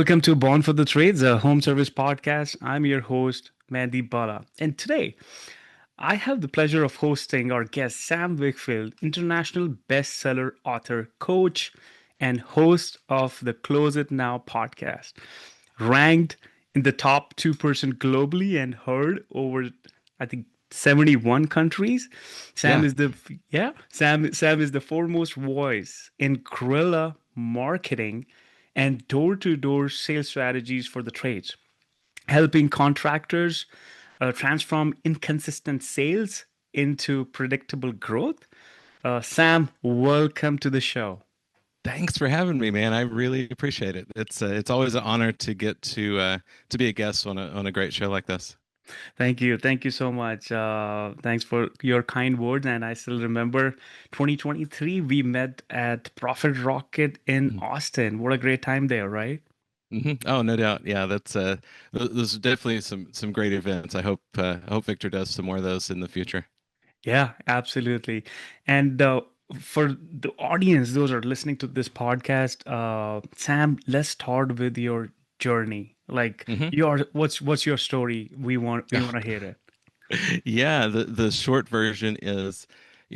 Welcome to Born for the Trades, a home service podcast. I'm your host, Mandeep. And today I have the pleasure of hosting our guest, Sam Wakefield, international bestseller author, coach, and host of the Close It Now podcast, ranked in the top 2% globally and heard over, I think, 71 countries. Sam Yeah. is the Sam is the foremost voice in guerrilla marketing and door-to-door sales strategies for the trades, helping contractors transform inconsistent sales into predictable growth. Sam, welcome to the show. Thanks for having me, man. I really appreciate it. It's always an honor to get to be a guest on a great show like this. Thank you so much. Thanks for your kind words. And I still remember 2023, we met at Profit Rocket in Austin. What a great time there, right? Oh, no doubt. Yeah, that's those are definitely some great events. I hope Victor does some more of those in the future. Yeah, absolutely. And for the audience, those are listening to this podcast, Sam, let's start with your journey. Like hmm what's your story? We want to hear it. Yeah, the short version is,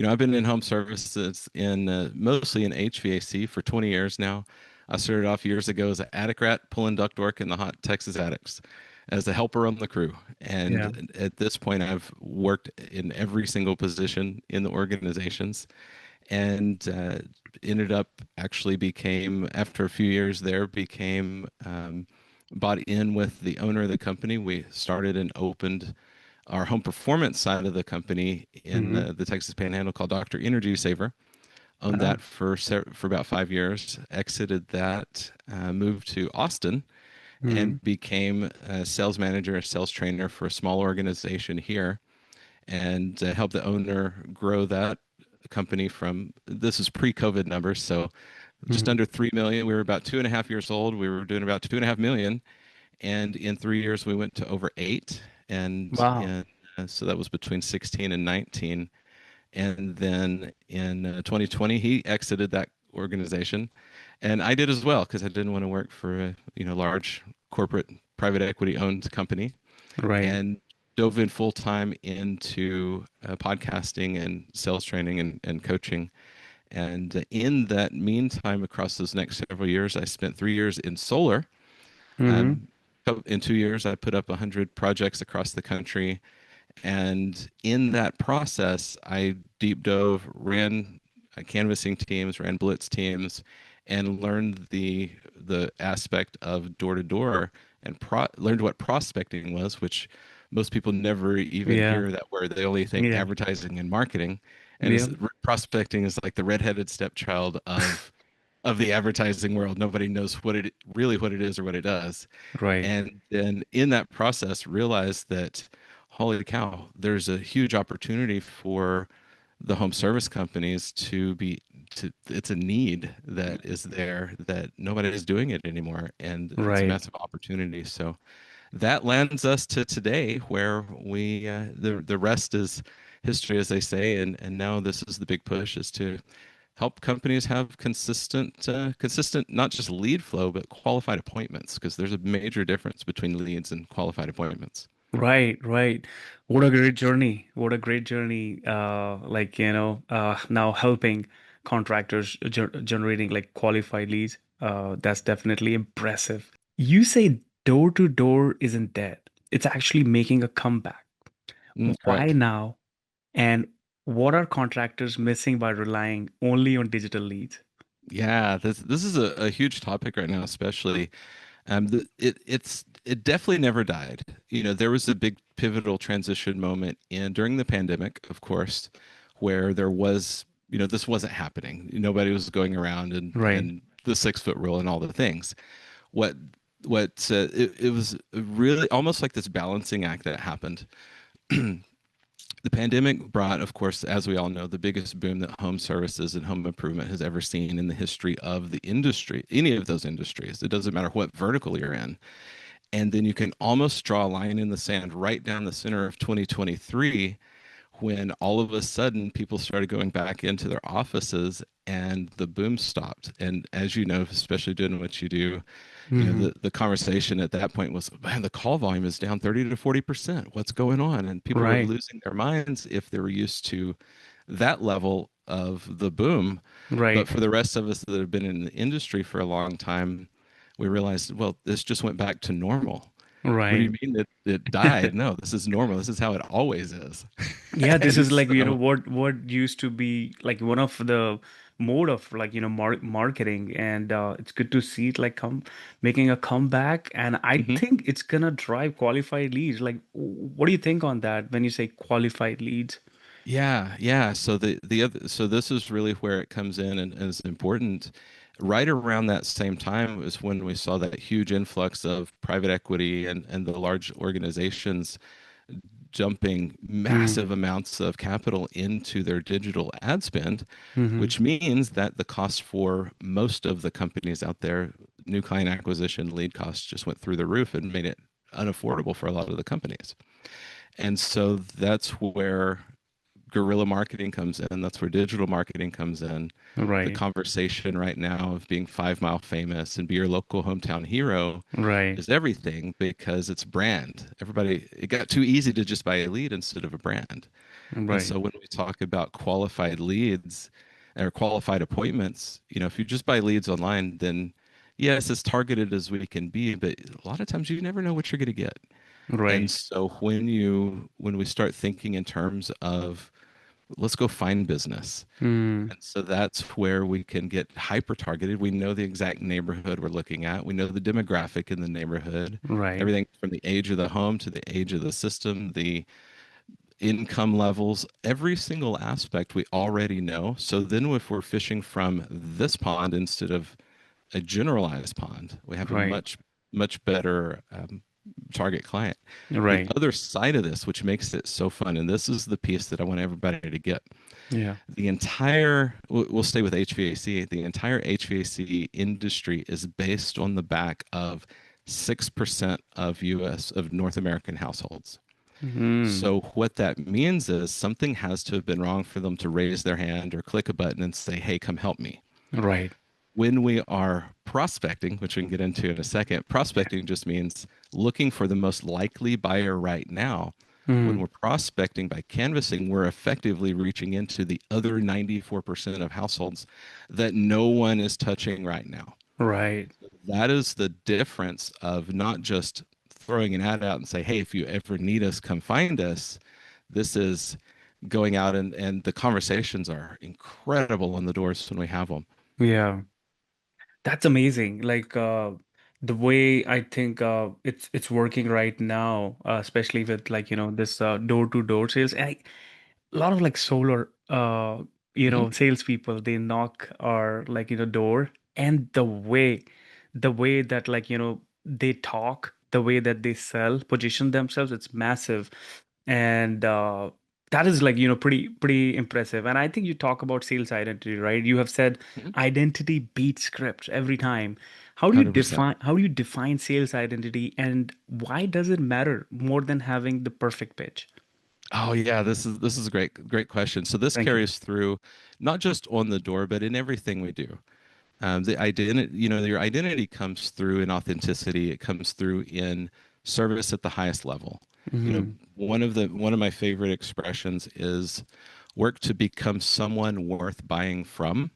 I've been in home services in mostly in HVAC for 20 years now. I started off years ago as an attic rat pulling ductwork in the hot Texas attics as a helper on the crew. Yeah. And at this point, I've worked in every single position in the organizations and ended up actually became, after a few years there, became bought in with the owner of the company. We started and opened our home performance side of the company in Hmm. the Texas Panhandle called Dr. Energy Saver. Owned Wow. that for about 5 years. Exited that, moved to Austin, Hmm. and became a sales manager, a sales trainer for a small organization here, and helped the owner grow that company from, this is pre-COVID numbers, so just Hmm. under 3 million. We were about 2.5 years old. We were doing about 2.5 million, and in 3 years we went to over eight. And Wow. in So that was between 16 and 19. And then in 2020 he exited that organization, and I did as well because I didn't want to work for a large corporate private equity owned company, Right. and dove in full time into podcasting and sales training and coaching. And in that meantime, across those next several years, I spent 3 years in solar. Hmm. Um, in 2 years, I put up 100 projects across the country. And in that process, I deep dove, ran canvassing teams, ran blitz teams, and learned the aspect of door to door, and learned what prospecting was, which most people never even Yeah. hear that word. They only think Yeah. advertising and marketing. And Yeah. prospecting is like the redheaded stepchild of the advertising world. Nobody knows what it is or what it does. Right. And then in that process realized that, holy cow, there's a huge opportunity for the home service companies to it's a need that is there, that nobody is doing it anymore, and it's a Right. massive opportunity. So that lands us to today, where the rest is history, as they say. And now this is the big push, is to help companies have consistent, not just lead flow, but qualified appointments, because there's a major difference between leads and qualified appointments. Right, right. What a great journey. What a great journey. Now helping contractors generating like qualified leads. That's definitely impressive. You say door to door isn't dead. It's actually making a comeback. Why Correct. now? And what are contractors missing by relying only on digital leads? Yeah, this is a huge topic right now, especially. It definitely never died. There was a big pivotal transition moment in during the pandemic, of course, where there was, this wasn't happening. Nobody was going around Right. and the 6 foot rule and all the things. What it was really almost like this balancing act that happened. The pandemic brought, of course, as we all know, the biggest boom that home services and home improvement has ever seen in the history of the industry, any of those industries. It doesn't matter what vertical you're in. And then you can almost draw a line in the sand right down the center of 2023, when all of a sudden people started going back into their offices and the boom stopped. And as you know, especially doing what you do, Hmm. the conversation at that point was, man, the call volume is down 30 to 40%. What's going on? And people were Right. losing their minds if they were used to that level of the boom. But Right. for the rest of us that have been in the industry for a long time, we realized, well, this just went back to normal. What do Right. you mean it died? No, this is normal. This is how it always is. Yeah, this And is like, so, what used to be like one of the mode of like, marketing, and it's good to see it like come making a comeback, and I mhm. think it's gonna drive qualified leads. Like, what do you think on that when you say qualified leads? Yeah, yeah. So the other so this is really where it comes in and is important. Right around that same time was when we saw that huge influx of private equity and the large organizations dumping Mm. massive amounts of capital into their digital ad spend, Mm-hmm. which means that the cost for most of the companies out there, new client acquisition, lead costs just went through the roof and made it unaffordable for a lot of the companies. And so that's where guerrilla marketing comes in. That's where digital marketing comes in. The Right. conversation right now of being 5 Mile famous and be your local hometown hero Right. is everything because it's brand. Everybody, it got too easy to just buy a lead instead of a brand. And Right. so when we talk about qualified leads or qualified appointments, if you just buy leads online, then yes, as targeted as we can be, but a lot of times you never know what you're going to get. And Right. so when we start thinking in terms of let's go find business. Mm. And so that's where we can get hyper targeted. We know the exact neighborhood we're looking at. We know the demographic in the neighborhood, Right. everything from the age of the home to the age of the system, the income levels, every single aspect we already know. So then if we're fishing from this pond instead of a generalized pond, we have a Right. much better target client. The Right. other side of this, which makes it so fun, and this is the piece that I want everybody to get, Yeah. we'll stay with HVAC. The entire HVAC industry is based on the back of 6% of North American households. Mm. So what that means is something has to have been wrong for them to raise their hand or click a button and say, "Hey, come help me." Right. When we are prospecting, which we can get into in a second, prospecting just means looking for the most likely buyer right now. When Mm. we're prospecting by canvassing, we're effectively reaching into the other 94% of households that no one is touching right now. Right. That is the difference of not just throwing an ad out and say, "Hey, if you ever need us, come find us." This is going out and the conversations are incredible on the doors when we have them. Yeah. That's amazing. Like the way I think it's working right now, especially with like this door-to-door sales. A lot of like solar Hmm. salespeople, they knock our like door, and the way that like they talk, the way that they sell, position themselves, it's massive. And that is like pretty impressive. And I think you talk about sales identity, right? You have said identity beats script every time. How do you 100%. define sales identity, and why does it matter more than having the perfect pitch? Oh yeah, this is a great question. So this Thank you. carries through not just on the door, but in everything we do. The identity, your identity comes through in authenticity. It comes through in service at the highest level. Hmm. One of my favorite expressions is work to become someone worth buying from.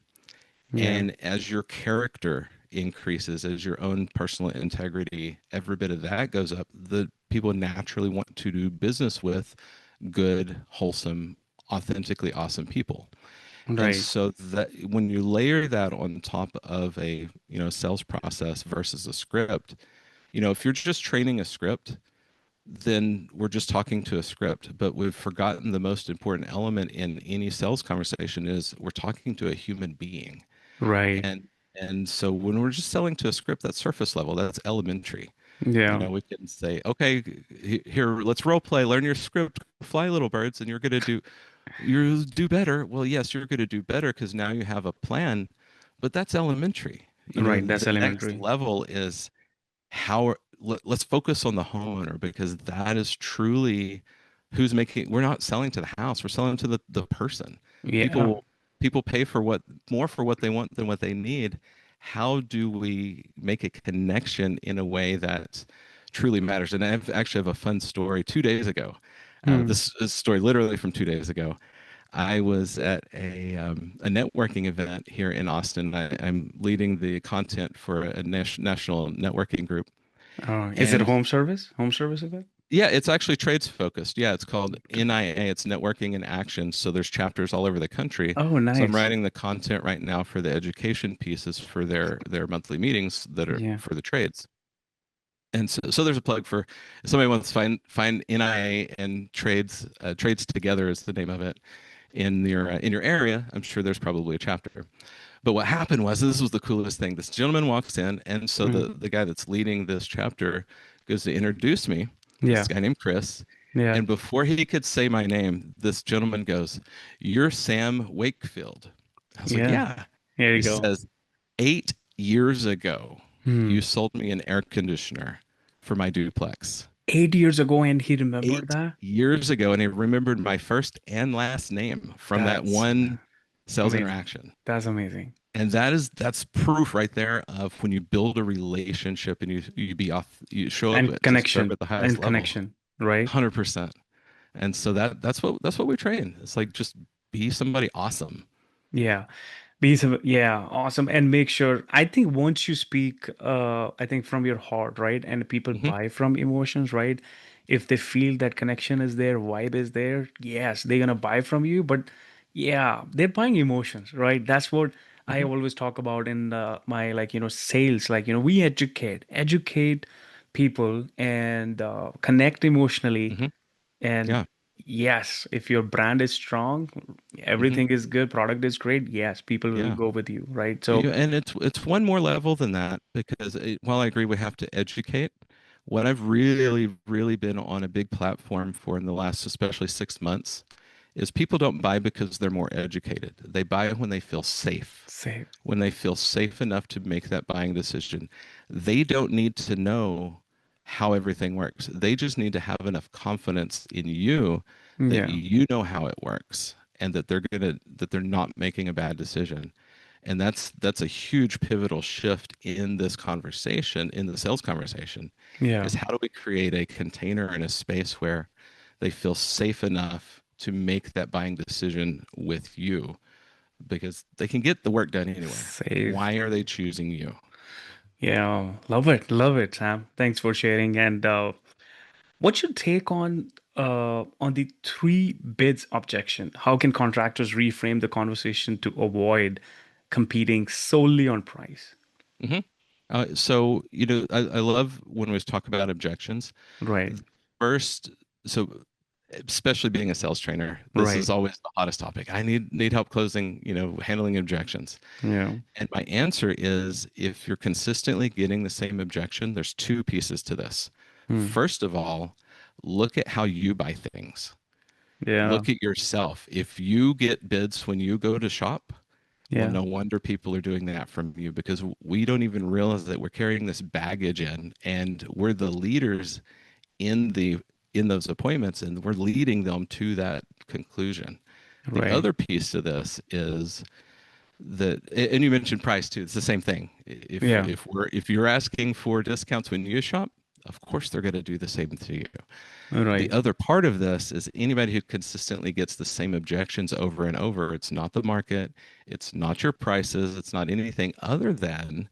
Yeah. And as your character increases, as your own personal integrity, every bit of that goes up, the people naturally want to do business with good, wholesome, authentically awesome people. And Right. so that when you layer that on top of a, sales process versus a script, if you're just training a script, then we're just talking to a script, but we've forgotten the most important element in any sales conversation is we're talking to a human being. Right. And so when we're just selling to a script, that's surface level, that's elementary. Yeah. We can say, okay, here, let's role play, learn your script, fly little birds, and you'll do better. Well, yes, you're going to do better because now you have a plan, but that's elementary. Right. That's The next elementary. level is let's focus on the homeowner because that is truly who's making, we're not selling to the house, we're selling to the person. Yeah. People people pay for what, more for what they want than what they need. How do we make a connection in a way that truly matters? And actually have a fun story. 2 days ago, Hmm. this is a story literally from 2 days ago. I was at a networking event here in Austin. I'm leading the content for a national networking group. Is it And home service? Home service event? yeah, it's actually trades focused. Yeah, it's called NIA. It's Networking in Action. So there's chapters all over the country. Oh, So I'm nice. writing the content right now for the education pieces for their monthly meetings that are Yeah. for the trades. And so there's a plug for, if somebody wants to find NIA and trades together is the name of it in your area. I'm sure there's probably a chapter. But what happened was, this was the coolest thing. This gentleman walks in, and so Mm. the guy that's leading this chapter goes to introduce me. This Yeah. guy named Chris, Yeah. and before he could say my name, this gentleman goes, "You're Sam Wakefield." I was like, Yeah. "Yeah." There you He go. says, "8 years ago, Hmm. you sold me an air conditioner for my duplex." 8 years ago, and he remembered Eight that. years ago, and he remembered my first and last name from that That's one sales amazing. interaction. That's amazing. And that's proof right there of when you build a relationship and you show up to serve at the highest And level. connection, right? 100%. And so that's what we train. It's like, just be somebody awesome. Yeah. Yeah, awesome. And make sure, I think once you speak, I think from your heart, right? And people Hmm. buy from emotions, right? If they feel that connection is there, vibe is there, yes, they're gonna buy from you. But yeah, they're buying emotions, right? That's what I Hmm. always talk about in my like, sales. Like, we educate people and connect emotionally. Hmm. And Yeah. yes, if your brand is strong, Hmm. everything is good, product is great, yes, people will Yeah. go with you, right? So, Yeah, and it's one more level than that, because while I agree we have to educate, what I've really, really been on a big platform for in the last especially 6 months is, people don't buy because they're more educated. They buy when they feel safe, say, when they feel safe enough to make that buying decision. They don't need to know how everything works. They just need to have enough confidence in you that yeah, you know how it works, and that they're not making a bad decision. And that's a huge pivotal shift in this conversation, in the sales conversation, yeah, is how do we create a container and a space where they feel safe enough to make that buying decision with you, because they can get the work done anywhere. save. Why are they choosing you? Yeah, love it, Sam. Thanks for sharing. And what's your take on the three bids objection? How can contractors reframe the conversation to avoid competing solely on price? Hmm. So, I love when we talk about objections. Right, First, so especially being a sales trainer, this right. is always the hottest topic. I need help closing, handling objections. Yeah. And my answer is, if you're consistently getting the same objection, there's two pieces to this. Hmm. First of all, look at how you buy things. Yeah. Look at yourself. If you get bids when you go to shop, well, Yeah. no wonder people are doing that from you, because we don't even realize that we're carrying this baggage in, and we're the leaders in the in those appointments, and we're leading them to that conclusion. The Right. other piece to this is that, and you mentioned price too. It's the same thing. Yeah. If you're asking for discounts when you shop, of course they're going to do the same to you. The Right. other part of this is, anybody who consistently gets the same objections over and over, it's not the market, it's not your prices, it's not anything other than,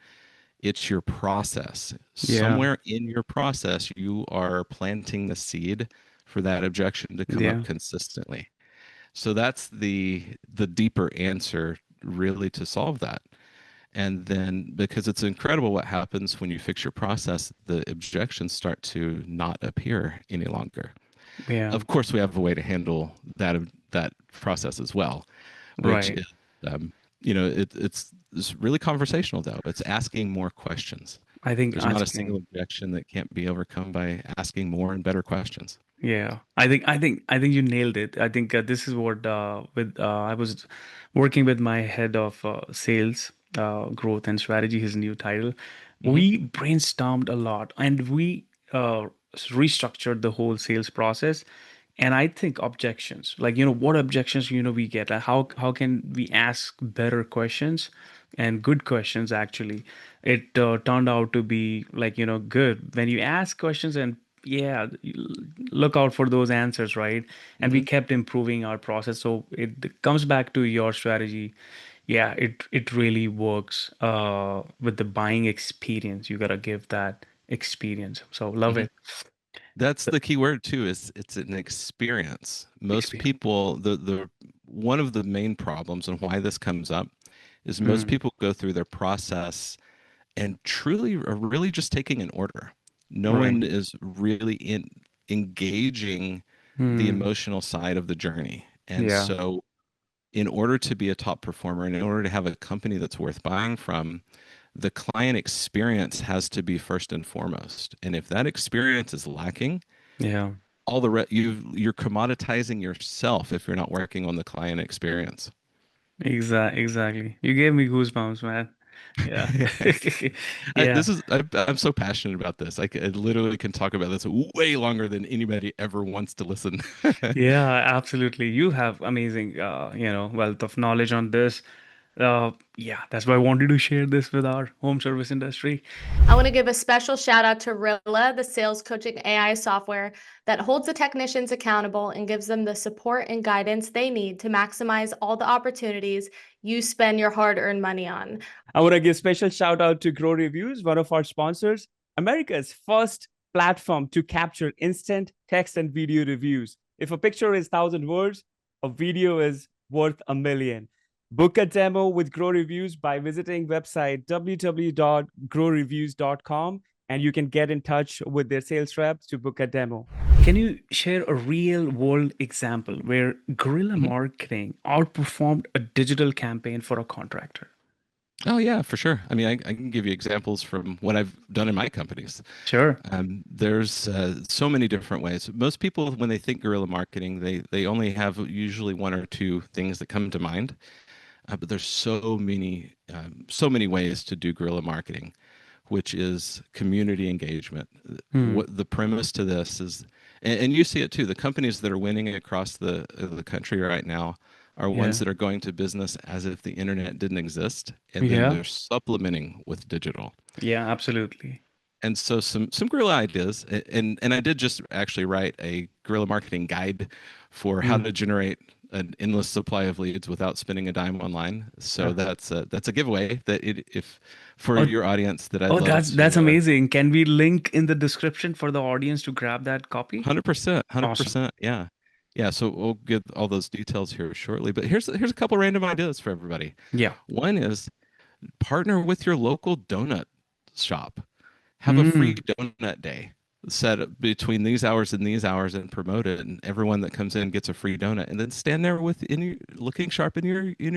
it's your process. Yeah. Somewhere in your process, you are planting the seed for that objection to come up Yeah. consistently. So that's the deeper answer, really, to solve that. And then, because it's incredible what happens when you fix your process, the objections start to not appear any longer. Yeah. Of course, we have a way to handle that process as well, which Right. is, it's really conversational, though. It's asking more questions. I think There's not a single asking. objection that can't be overcome by asking more and better questions. Yeah. I think you nailed it. I think this is what with I was working with my head of sales, growth and strategy, his new title. Hmm. We brainstormed a lot and we restructured the whole sales process. And I think objections, like, what objections, we get, how can we ask better questions and good questions actually. It turned out to be like, good when you ask questions and yeah, look out for those answers, right? And we Hmm. kept improving our process. So it comes back to your strategy. Yeah, it really works with the buying experience. You gotta give that experience. So love Hmm. it. That's The the key word too, is it's an experience. Most experience. people, the one of the main problems and why this comes up is most Hmm. people go through their process and truly are really just taking an order. No Right. one is really engaging the Hmm. emotional side of the journey. And Yeah. so in order to be a top performer and in order to have a company that's worth buying from, the client experience has to be first and foremost. And if that experience is lacking, Yeah. you're commoditizing yourself if you're not working on the client experience. Exactly. You gave me goosebumps, man. Yeah. Yeah. I'm so passionate about this. I literally can talk about this way longer than anybody ever wants to listen. Yeah, absolutely. You have amazing, wealth of knowledge on this. Yeah, that's why I wanted to share this with our home service industry. I want to give a special shout out to Rilla, the sales coaching AI software that holds the technicians accountable and gives them the support and guidance they need to maximize all the opportunities you spend your hard earned money on. I want to give special shout out to Grow Reviews, one of our sponsors, America's first platform to capture instant text and video reviews. If a picture is 1,000 words, a video is worth a million. Book a demo with Grow Reviews by visiting website www.growreviews.com, and you can get in touch with their sales reps to book a demo. Can you share a real world example where guerrilla Mhm. marketing outperformed a digital campaign for a contractor? Oh yeah, for sure. I mean, I can give you examples from what I've done in my companies. Sure. There's so many different ways. Most people, when they think guerrilla marketing, they only have usually one or two things that come to mind. But there's so many ways to do guerrilla marketing, which is community engagement. Hmm. What the premise to this is, and you see it too. The companies that are winning across the country right now are ones Yeah. that are going to business as if the internet didn't exist, and then Yeah. they're supplementing with digital. Yeah, absolutely. And so some guerrilla ideas, and I did just actually write a guerrilla marketing guide for how Hmm. to generate an endless supply of leads without spending a dime online. So Uh, that's a giveaway that if for oh, your audience that I'd oh, love that's to amazing. Can we link in the description for the audience to grab that copy? 100%, Awesome. 100%, yeah. Yeah, so we'll get all those details here shortly, but here's a couple random ideas for everybody. Yeah. One is partner with your local donut shop. Have a Hmm. free donut day set between these hours and these hours and promote it, and everyone that comes in gets a free donut, and then stand there with in your looking sharp in your in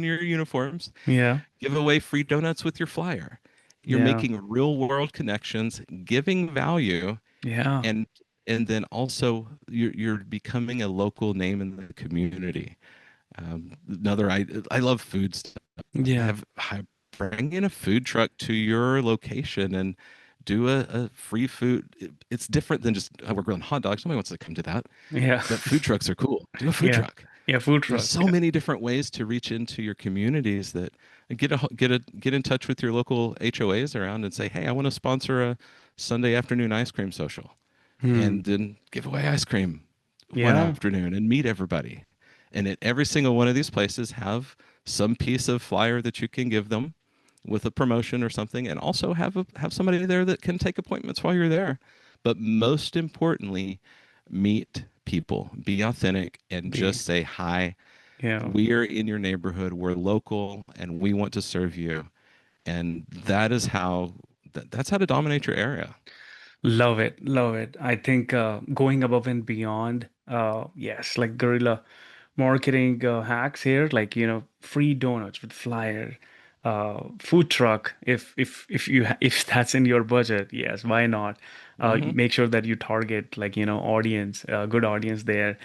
your uniforms. Yeah. Give away free donuts with your flyer. You're Yeah. making real world connections, giving value, Yeah. and then also you're becoming a local name in the community. Another I love food stuff. Yeah. Have bring in a food truck to your location and do a free food. It's different than just we're grilling hot dogs. Nobody wants to come to that, Yeah. but food trucks are cool. Do a food Yeah. truck. Yeah. Food There's truck. so Yeah. many different ways to reach into your communities that get in touch with your local HOAs around and say, hey, I want to sponsor a Sunday afternoon ice cream social, Hmm. and then give away ice cream one Yeah. afternoon and meet everybody. And at every single one of these places have some piece of flyer that you can give them with a promotion or something, and also have somebody there that can take appointments while you're there. But most importantly, meet people, be authentic, and Be. just say hi. Yeah. We are in your neighborhood. We're local, and we want to serve you. And that's how to dominate your area. Love it. Love it. I think going above and beyond, yes, like guerrilla marketing hacks here, like, free donuts with flyer, food truck, if if that's in your budget, yes, why not? Hmm. Make sure that you target, like, audience, good audience there.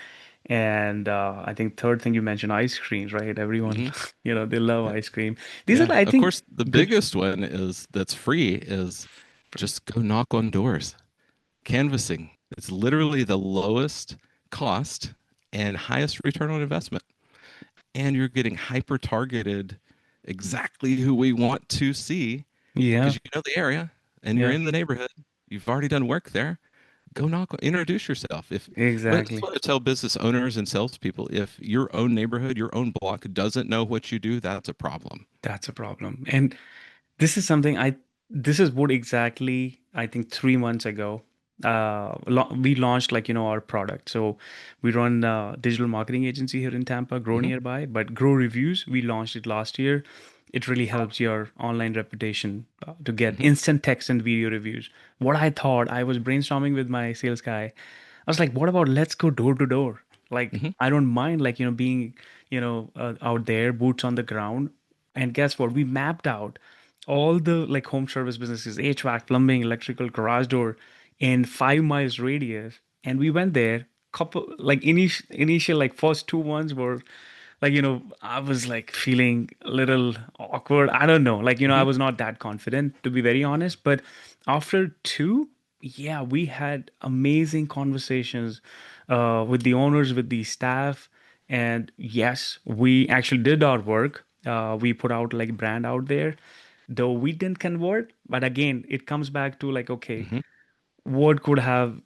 And I think third thing you mentioned, ice creams, right? Everyone, Hmm. they love Yeah. ice cream. These are, Yeah. I Of think, course, the good. biggest one is that's free is just go knock on doors. Canvassing. It's literally the lowest. cost and highest return on investment. And you're getting hyper targeted exactly who we want to see Yeah. because you know the area and you're Yeah. in the neighborhood. You've already done work there. Go knock, introduce yourself. If That's Exactly. what I tell business owners and salespeople. If your own neighborhood, your own block doesn't know what you do, that's a problem. That's a problem. And this is something this is what exactly I think 3 months ago, we launched like, our product. So we run a digital marketing agency here in Tampa, Grow Hmm. Nearby, but Grow Reviews, we launched it last year. It really helps your online reputation to get Hmm. instant text and video reviews. What I thought, I was brainstorming with my sales guy. I was like, what about let's go door to door? Like, Hmm. I don't mind, like, being, out there, boots on the ground. And guess what? We mapped out all the like home service businesses, HVAC, plumbing, electrical, garage door in 5 miles radius. And we went there, couple like initial like first two ones were like, I was like feeling a little awkward. I don't know. Like, I Hmm. was not that confident to be very honest. But after two, yeah, we had amazing conversations with the owners, with the staff. And yes, we actually did our work. We put out like brand out there, though we didn't convert. But again, it comes back to like, okay, Hmm. what could have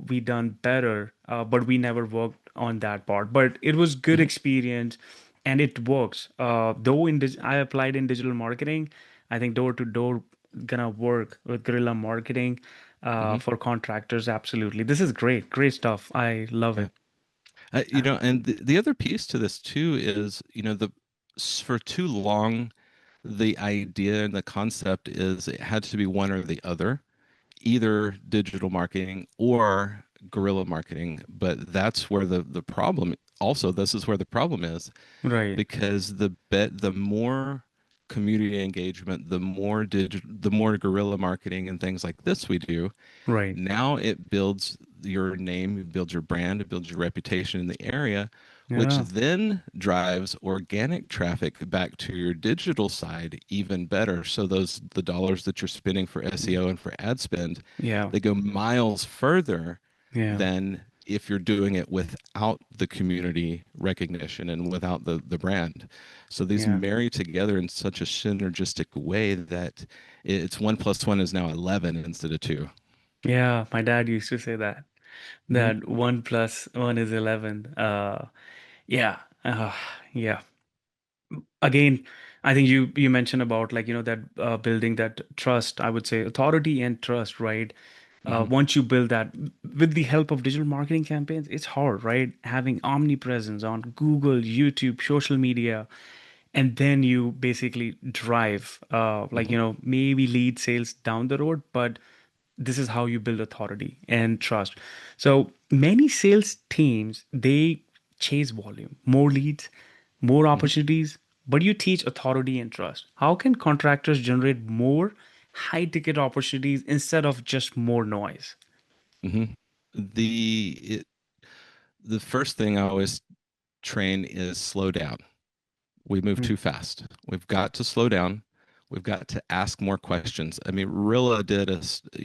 we done better, but we never worked on that part, but it was good Hmm. experience and it works, though I applied in digital marketing. I think door to door gonna work with guerrilla marketing Hmm. for contractors. Absolutely, this is great stuff. I love Yeah. it. And the other piece to this too is, for too long, the idea and the concept is it had to be one or the other, either digital marketing or guerrilla marketing. But that's where the problem, also, this is where the problem is, Right, because the more community engagement, the more guerrilla marketing and things like this we do, right. now it builds your name, it builds your brand, it builds your reputation in the area, which Yeah, then drives organic traffic back to your digital side even better. So the dollars that you're spending for SEO and for ad spend, yeah, they go miles further yeah, than if you're doing it without the community recognition and without the brand. So these yeah, marry together in such a synergistic way that it's 1 plus 1 is now 11 instead of two. yeah. My dad used to say that Hmm. 1 plus 1 is 11. Yeah, yeah. Again, I think you mentioned about like, that building that trust. I would say authority and trust, right? Hmm. Once you build that with the help of digital marketing campaigns, it's hard, right? Having omnipresence on Google, YouTube, social media, and then you basically drive like, Hmm. maybe lead sales down the road, but this is how you build authority and trust. So many sales teams, they chase volume, more leads, more Hmm. opportunities, but you teach authority and trust. How can contractors generate more high ticket opportunities instead of just more noise? Hmm. The it, the first thing I always train is slow down. We move Mm, too fast. We've got to slow down. We've got to ask more questions. I mean, Rilla did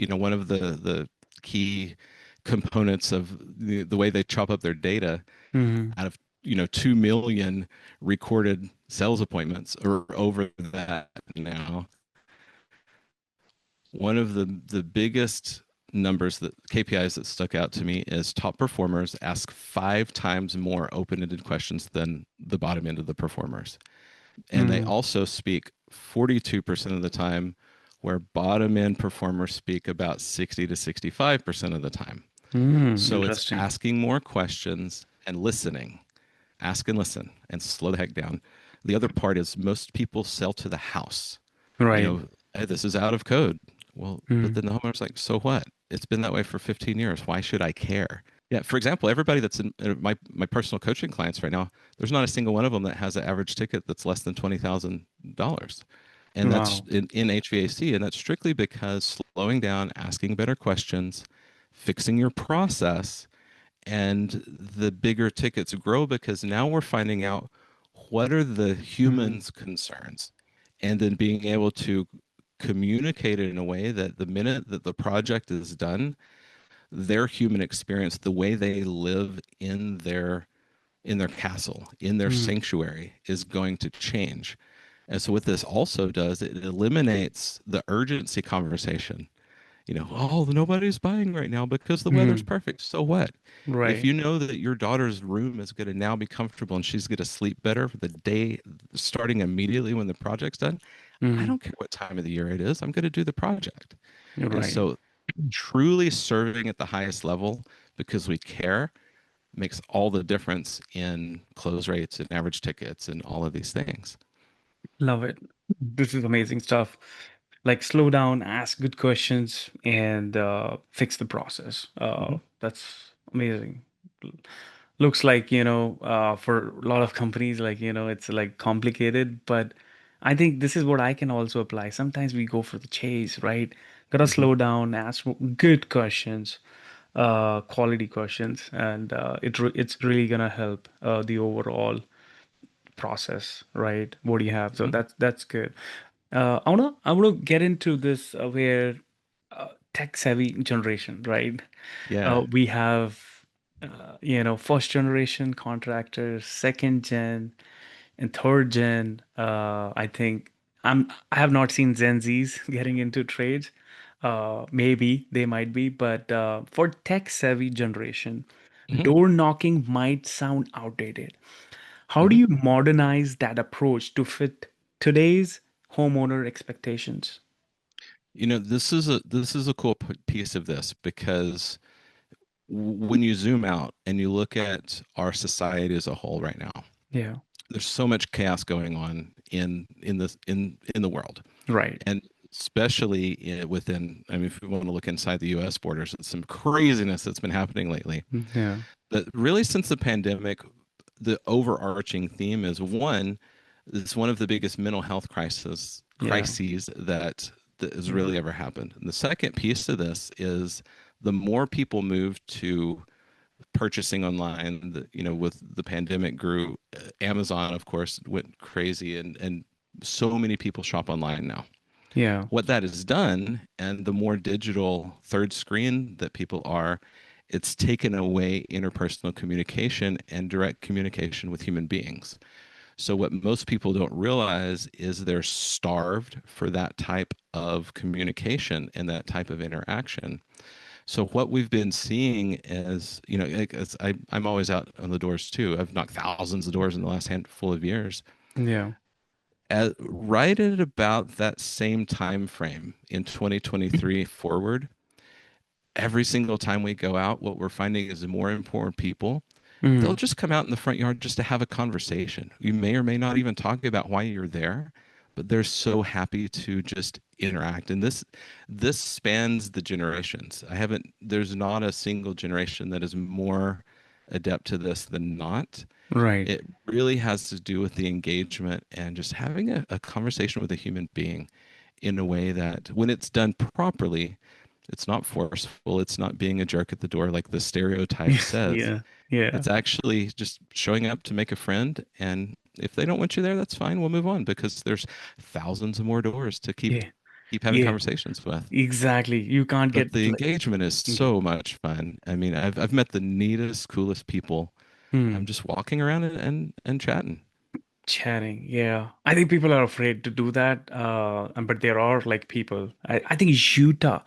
one of the key components of the way they chop up their data mhm, out of 2 million recorded sales appointments or over that now. One of the biggest numbers that KPIs that stuck out to me is top performers ask 5 times more open-ended questions than the bottom end of the performers. And they mm, also speak 42% of the time, where bottom end performers speak about 60 to 65% of the time. So it's interesting. asking more questions and listening. Ask and listen and slow the heck down. The other part is most people sell to the house. Right. Hey, this is out of code. Well, but Mm, then the homeowner's like, so what? It's been that way for 15 years. Why should I care? Yeah. For example, everybody that's in my personal coaching clients right now, there's not a single one of them that has an average ticket that's less than $20,000. And that's wow. in HVAC. And that's strictly because slowing down, asking better questions, fixing your process, and the bigger tickets grow because now we're finding out what are the Mm, humans' concerns, and then being able to communicate it in a way that the minute that the project is done, their human experience, the way they live in their castle, in their Mm, sanctuary, is going to change. And so what this also does, it eliminates the urgency conversation. Oh, nobody's buying right now because the weather's mm, perfect. So what? If right. you know that your daughter's room is going to now be comfortable and she's going to sleep better for the day starting immediately when the project's done, I Mm, don't care what time of the year it is. I'm going to do the project. And right. so truly serving at the highest level because we care makes all the difference in close rates and average tickets and all of these things. Love it. This is amazing stuff. Like slow down, ask good questions, and fix the process. Hmm. That's amazing. Looks like, for a lot of companies, like, it's like complicated, but I think this is what I can also apply. Sometimes we go for the chase, right? Gotta Hmm. slow down, ask good questions, quality questions, and it's really gonna help the overall process, right? What do you have? So Hmm. that's good. I wanna get into this where tech savvy generation, right? Yeah. We have first generation contractors, second gen, and third gen. I think I have not seen Gen Zs getting into trades. Maybe they might be, but for tech savvy generation, Hmm. door knocking might sound outdated. How do Hmm. you modernize that approach to fit today's homeowner expectations? This is a cool piece of this because when you zoom out and you look at our society as a whole right now, Yeah, there's so much chaos going on in the world, right. and especially within. I mean, if we want to look inside the U.S. borders, it's some craziness that's been happening lately. Yeah, But really, since the pandemic, the overarching theme is one, it's one of the biggest mental health yeah, crises that has yeah, really ever happened. And the second piece to this is the more people move to purchasing online, with the pandemic grew, Amazon, of course, went crazy, and so many people shop online now. yeah, What that has done, and the more digital third screen that people are, it's taken away interpersonal communication and direct communication with human beings. So, what most people don't realize is they're starved for that type of communication and that type of interaction. So, what we've been seeing is, like, I'm always out on the doors too. I've knocked thousands of doors in the last handful of years. yeah. Right at about that same time frame in 2023 forward, every single time we go out, what we're finding is more and more people, they'll Mm, just come out in the front yard just to have a conversation. You may or may not even talk about why you're there, but they're so happy to just interact. And this spans the generations. There's not a single generation that is more adept to this than not. right, It really has to do with the engagement and just having a conversation with a human being in a way that, when it's done properly, it's not forceful. It's not being a jerk at the door like the stereotype says. yeah, yeah, It's actually just showing up to make a friend. And if they don't want you there, that's fine. We'll move on because there's thousands of more doors to keep yeah, keep having yeah. conversations with. Exactly. You can't But get the like, engagement is yeah. so much fun. I mean, I've met the neatest, coolest people. I'm Hmm. just walking around and chatting. Chatting, yeah. I think people are afraid to do that. But there are like people. I think Utah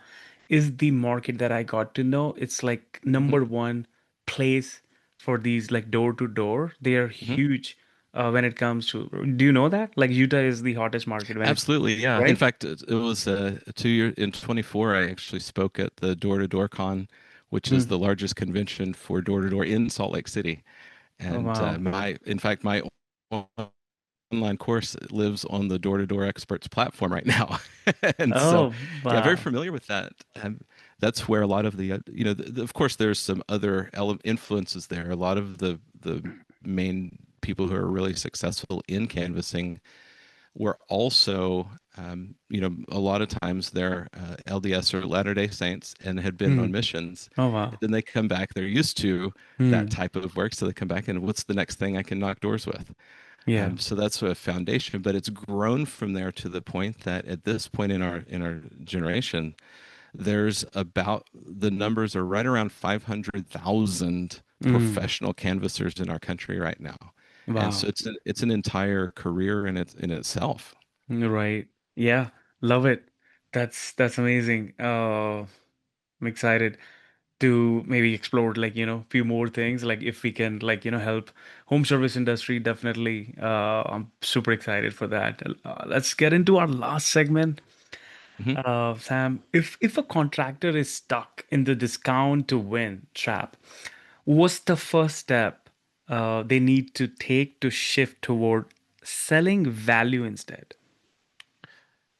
is the market that I got to know. It's like Hmm. number one place for these like door to door. They are Hmm. huge when it comes to. Do you know that? Like Utah is the hottest market when it, Absolutely, yeah. In right? fact, it was 2 year in 24. I actually spoke at the Door to Door Con, which is Hmm. the largest convention for door to door in Salt Lake City. Oh And wow. in fact, my online course lives on the Door to Door Experts platform right now. And so, Oh yeah, very wow. familiar with that. That's where a lot of of course, there's some other influences there. A lot of the main people who are really successful in canvassing were also, a lot of times they're LDS or Latter Day Saints and had been Hmm. on missions. Oh wow. Then they come back, they're used to that Hmm. type of work. So they come back and what's the next thing I can knock doors with? Yeah. So that's a foundation, but it's grown from there to the point that at this point in our generation, There's about the numbers are right around 500,000 Mm. professional canvassers in our country right now. And so Wow. it's an entire career in itself. Right. Yeah. Love it. That's amazing. I'm excited to maybe explore like a few more things, like if we can like help home service industry. Definitely, I'm super excited for that. Let's get into our last segment. Mhm. Sam, if a contractor is stuck in the discount to win trap, what's the first step they need to take to shift toward selling value instead?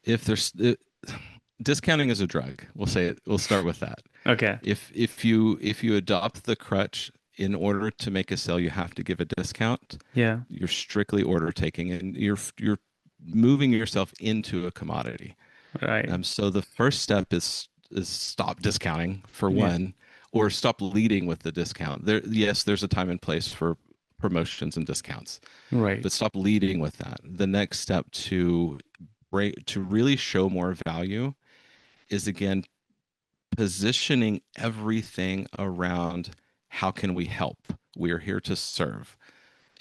If there's discounting is a drug, we'll say it. We'll start with that. Okay. If you adopt the crutch in order to make a sale, you have to give a discount. Yeah. You're strictly order taking, and you're moving yourself into a commodity. Right. So the first step is stop discounting for Yeah. one, or stop leading with the discount. There, yes, there's a time and place for promotions and discounts, Right. but stop leading with that. The next step to break to really show more value is again positioning everything around how can we help? We're here to serve.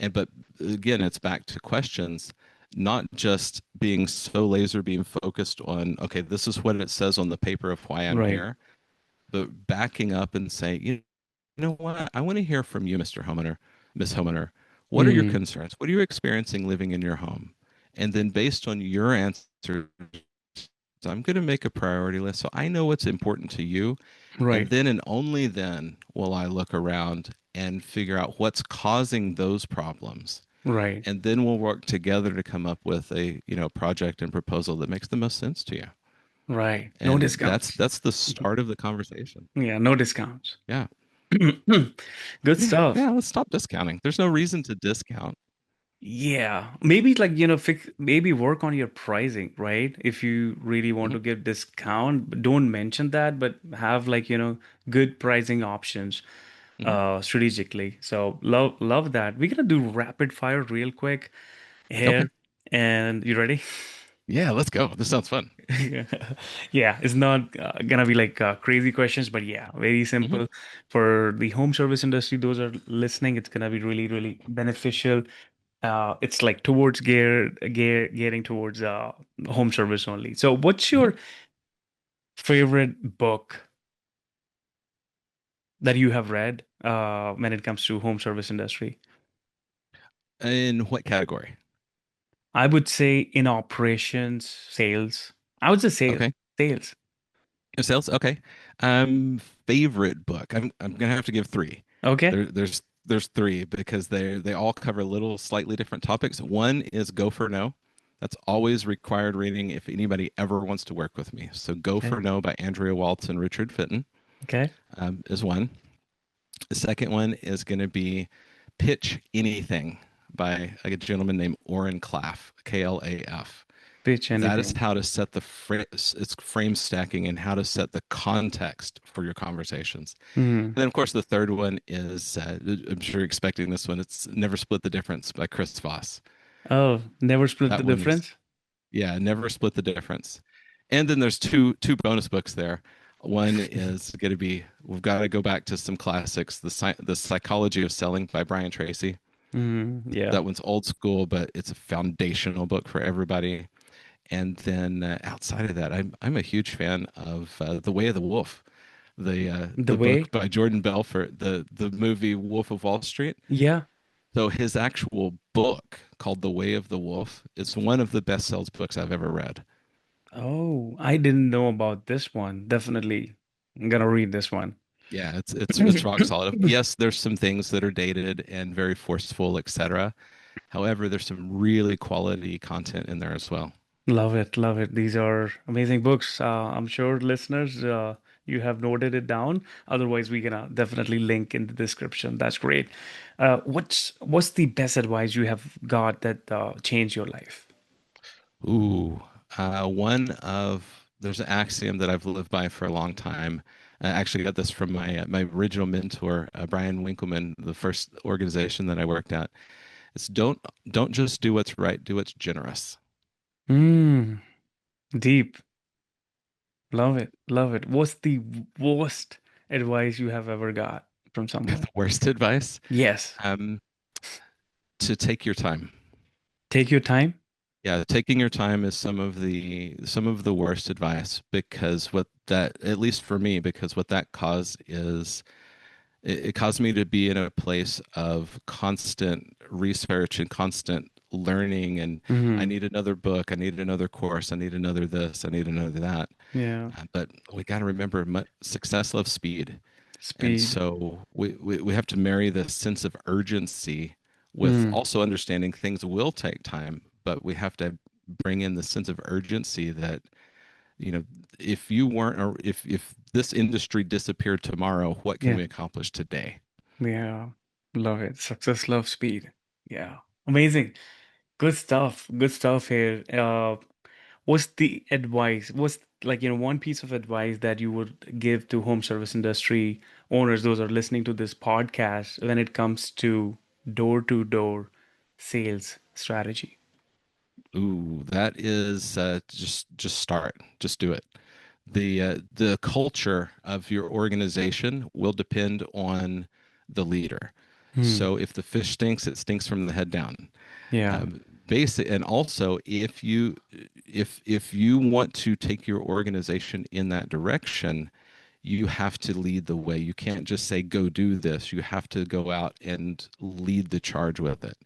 And but again, it's back to questions, not just being so laser beam focused on, okay, this is what it says on the paper of why I'm Right. here, but backing up and saying, you know what, I want to hear from you, Mr. Homeowner, Miss Homeowner. What are your Mm. concerns? What are you experiencing living in your home? And then based on your answers, I'm going to make a priority list so I know what's important to you. And Right. then and only then will I look around and figure out what's causing those problems. Right. And then we'll work together to come up with a, project and proposal that makes the most sense to you. Right. No And discounts. that's the start of the conversation. Yeah, no discounts. Yeah. Good Yeah. stuff. Yeah. Let's stop discounting. There's no reason to discount. Yeah, maybe like fix maybe work on your pricing, right? If you really want Mhm. to give discount, don't mention that, but have like good pricing options Mhm. strategically. So love that. We're gonna do rapid fire real quick Okay. here, and you ready? Yeah. Let's go. This sounds fun. Yeah, yeah, it's not gonna be like crazy questions, but yeah, very Mhm. simple for the home service industry. Those are listening, it's gonna be really, really beneficial. It's like towards gearing towards home service only. So, what's Mhm. your favorite book that you have read when it comes to home service industry? In what category? I would say in operations, sales. I would say sales. Okay. Sales. Sales. Okay. Favorite book. I'm gonna have to give three. Okay. There's three because they all cover little slightly different topics. One is Go for No. That's always required reading if anybody ever wants to work with me. So Go Okay. for No by Andrea Waltz and Richard Fitton Okay. is one. The second one is going to be Pitch Anything by a gentleman named Orrin Claff, Klaf. Pitch That is anything. how to set it's frame stacking and how to set the context for your conversations. Hmm. And then, of course, the third one is I'm sure you're expecting this one. It's Never Split the Difference by Chris Voss. Oh, never split the That one is, difference. yeah, Never Split the Difference. And then there's two bonus books there. One is going to be we've got to go back to some classics. The Psychology of Selling by Brian Tracy. Hmm. Yeah. That one's old school, but it's a foundational book for everybody. And then outside of that, I'm a huge fan of The Way of the Wolf, The the book way. by Jordan Belfort, the movie Wolf of Wall Street. Yeah. So his actual book called The Way of the Wolf is one of the best sells books I've ever read. Oh, I didn't know about this one. Definitely. I'm gonna read this one. Yeah, it's rock solid. Yes, there's some things that are dated and very forceful, etc. However, there's some really quality content in there as well. Love it, love it. These are amazing books. I'm sure listeners, you have noted it down. Otherwise, we can definitely link in the description. That's great. What's the best advice you have got that changed your life? Ooh, one of there's an axiom that I've lived by for a long time. I actually got this from my original mentor, Brian Winkleman, the first organization that I worked at. It's don't just do what's right, do what's generous. Mm, deep. Love it. Love it. What's the worst advice you have ever got from someone? The worst advice, Yes. um, to take your time. Take your time. Yeah, taking your time is some of the worst advice because what that, at least for me, because what that caused is it caused me to be in a place of constant research and constant learning, and I Hmm. need another book, I need another course, I need another this, I need another that. Yeah. But we got to remember, success loves speed. And Speed. so we have to marry the sense of urgency with Hmm. also understanding things will take time, but we have to bring in the sense of urgency that, you know, if you weren't, or if this industry disappeared tomorrow, what can Yeah. we accomplish today? Yeah. Love it. Success, love, speed. Yeah. Amazing. Good stuff. Good stuff here. What's the advice? What's like, one piece of advice that you would give to home service industry owners, those are listening to this podcast, when it comes to door-to-door sales strategy? Ooh, that is just start, just do it. The culture of your organization will depend on the leader. Hmm. So if the fish stinks, it stinks from the head down. Yeah. Basic, and also if you want to take your organization in that direction, you have to lead the way. You can't just say go do this. You have to go out and lead the charge with it.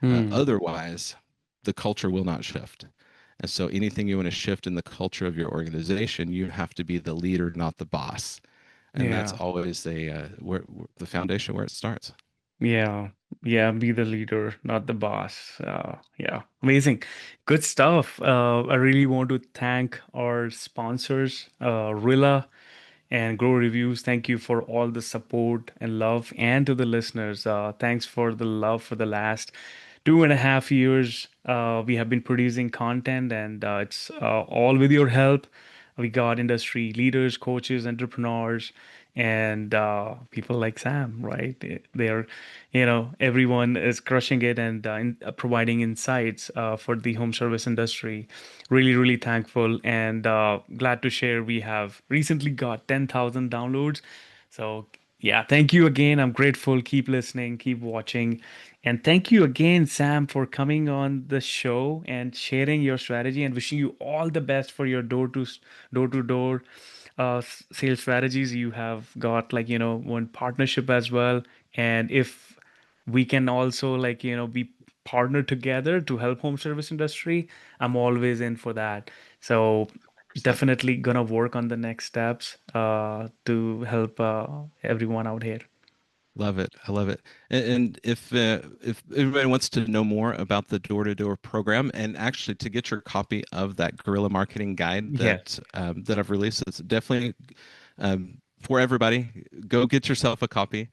Hmm. Otherwise, the culture will not shift. And so anything you want to shift in the culture of your organization, you have to be the leader, not the boss. And that's Yeah. always the foundation where it starts. Yeah, yeah, be the leader, not the boss. Yeah, amazing. Good stuff. I really want to thank our sponsors, Rilla and Grow Reviews. Thank you for all the support and love. And to the listeners, thanks for the love for the last 2.5 years. We have been producing content, and it's all with your help. We got industry leaders, coaches, entrepreneurs, and people like Sam, right? They're, everyone is crushing it and providing insights for the home service industry. Really, really thankful and glad to share. We have recently got 10,000 downloads. So, yeah, thank you again. I'm grateful. Keep listening, keep watching. And thank you again, Sam, for coming on the show and sharing your strategy and wishing you all the best for your door to door sales strategies. You have got like, one partnership as well. And if we can also like, be partnered together to help home service industry, I'm always in for that. So 100%. definitely gonna work on the next steps to help everyone out here. Love it. I love it. And if everybody wants to know more about the door-to-door program, and actually to get your copy of that guerrilla marketing guide Yeah. that I've released, it's definitely for everybody. Go get yourself a copy.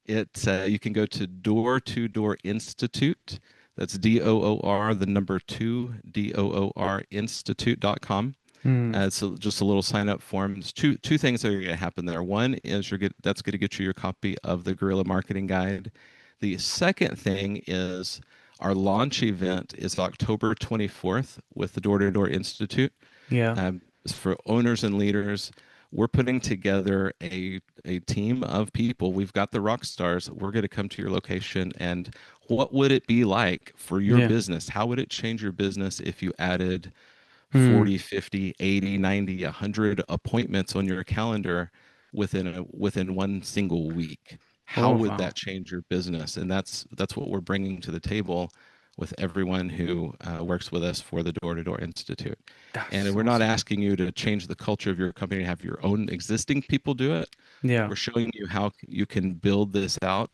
You can go to Door Institute. That's DOOR, the number two, DOOR Institute.com. Hmm. So just a little sign up form. There's two things that are going to happen there. One is that's going to get you your copy of the Guerrilla Marketing Guide. The second thing is our launch event is October 24th with the Door to Door Institute. Yeah. It's for owners and leaders. We're putting together a team of people. We've got the rock stars. We're going to come to your location, and what would it be like for your Yeah. business? How would it change your business if you added Hmm. 40, 50, 80, 90, 100 appointments on your calendar within one single week? How Oh, would wow. that change your business? And that's what we're bringing to the table with everyone who works with us for the Door to Door Institute. And That's we're not awesome. asking you to change the culture of your company to have your own existing people do it. Yeah. We're showing you how you can build this out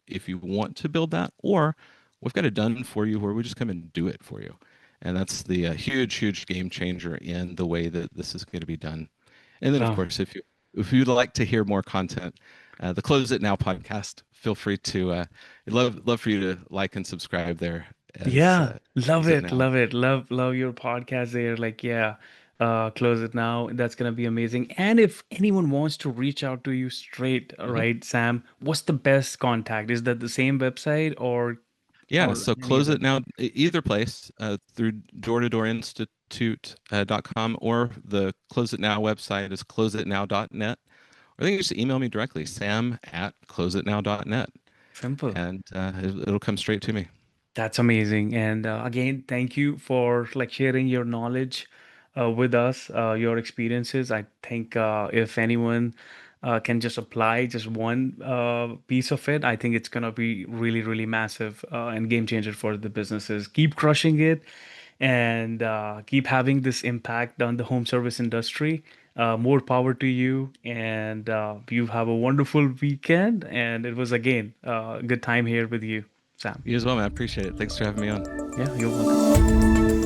if you want to build that, or we've got it done for you where we just come and do it for you. And that's the huge game changer in the way that this is going to be done. And then, of Love. course, if you'd like to hear more content, the Close It Now podcast, feel free to love for you to like and subscribe there as Yeah, love Close It it, Now. love it, love your podcast there. Like, yeah, close it now. That's gonna be amazing. And if anyone wants to reach out to you straight, Mhm. right, Sam, what's the best contact? Is that the same website or Yeah, so any Close other? It Now, either place through Door to Door Institute. toot.com, or the Close It Now website is closeitnow.net. Or they can just email me directly, sam@closeitnow.net, Simple. and it'll come straight to me. That's amazing. And again, thank you for like sharing your knowledge with us, your experiences. I think if anyone can just apply just one piece of it, I think it's gonna be really, really massive and game changer for the businesses. Keep crushing it and keep having this impact on the home service industry. More power to you, and you have a wonderful weekend. And it was again a good time here with you, Sam. You as well, man. I appreciate it. Thanks for having me on. Yeah, you're welcome.